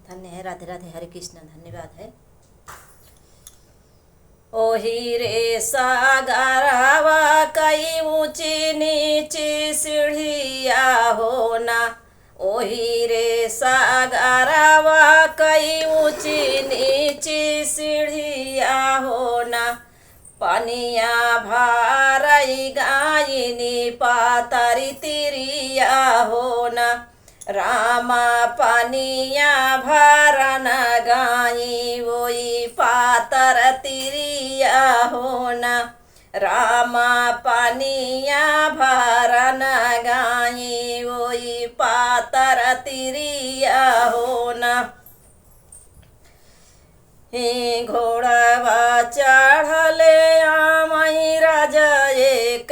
धन्य है। राधे राधे, हरे कृष्ण, धन्यवाद है। ओही रे सागरवा कई ऊंची नीची सीढ़िया होना, ओही रे सागरवा कई ऊंची नीची सीढ़िया होना, पनिया भारई गायनी पातरी तिरिया होना, रामा पनिया भरन गाई वोई पातर तिरिया होना, रामा पनिया भरन गाई वोई पातर तिरिया होना। ही घोड़वा चढ़ले आमई राजा एक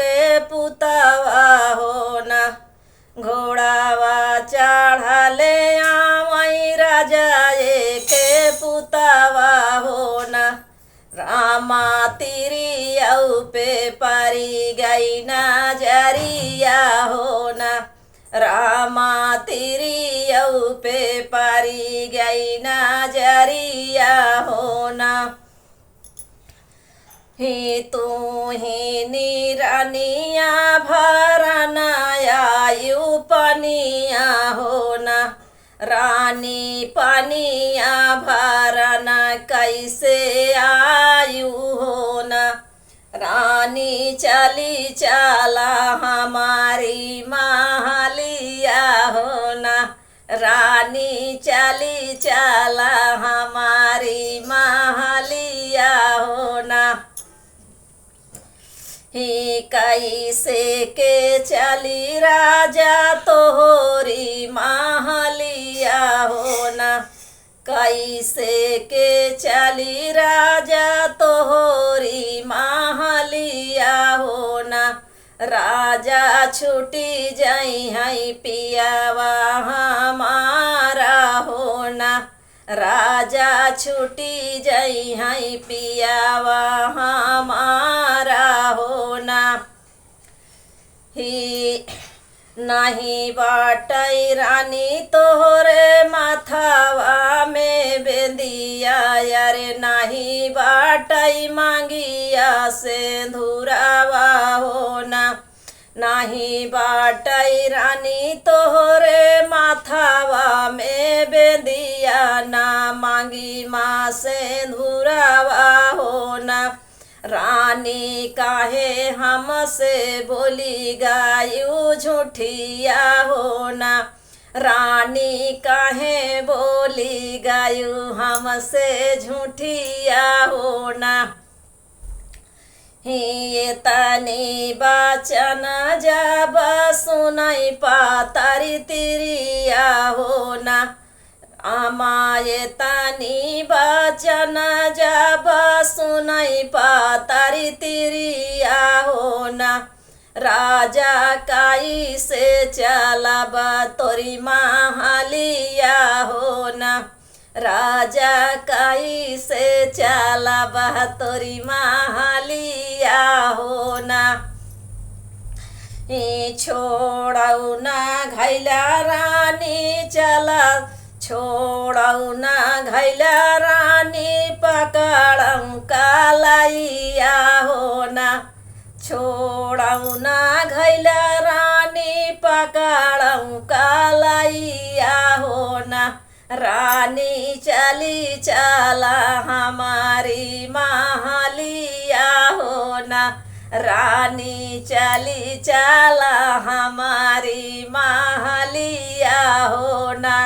पुतवा होना, घोड़ावा चढ़ले आमई राजा एक पुतवा होना, रामा तिरियऊ पे परी गई नजरिया होना, रामा तिरियऊ पे परी गई नजरिया होना। ही तू ही निरानिया भरनायायु पनिया होना, रानी पनिया भरना कैसे आयु होना, रानी चली चला हमारी महलिया होना, रानी चली चला हमारी महलिया होना। ही कैसे के चली राजा तोहरी महलिया होना, कैसे के चली राजा तोहरी महलिया होना, राजा छूटी जाई है पियावा हमारा होना, राजा छूटी जाई है पियावा हमारा होना। ही नहीं बाटई रानी तोहरे माथावा में बेंदिया, यारे नहीं बाटई मांगिया सिंदूरावा होना, नहीं बाटई रानी तोहरे माथावा में बेंदिया, ना मांगी माँ सिंदूरावा होना, रानी काहे हमसे बोली गायु झूठिया होना, रानी काहे बोली गायु हमसे झूठिया होना। ही तनी बचन जब सुनई पातरी तिरिया होना, आमाये तनी बचन जब सुनई पातरी तिरिया होना, राजा काई से चलब तोरी महलिया होना, राजा काई से चलब तोरी महलिया होना। छोड़ऊ ना घैला रानी चला, छोड़ऊ ना घैला रानी पकड़ऊ कालैया होना, छोड़ऊ ना घैला रानी पकड़ऊ कालैया होना, रानी चली चला हमारी महलिया होना, रानी चली चला हमारी महलिया होना।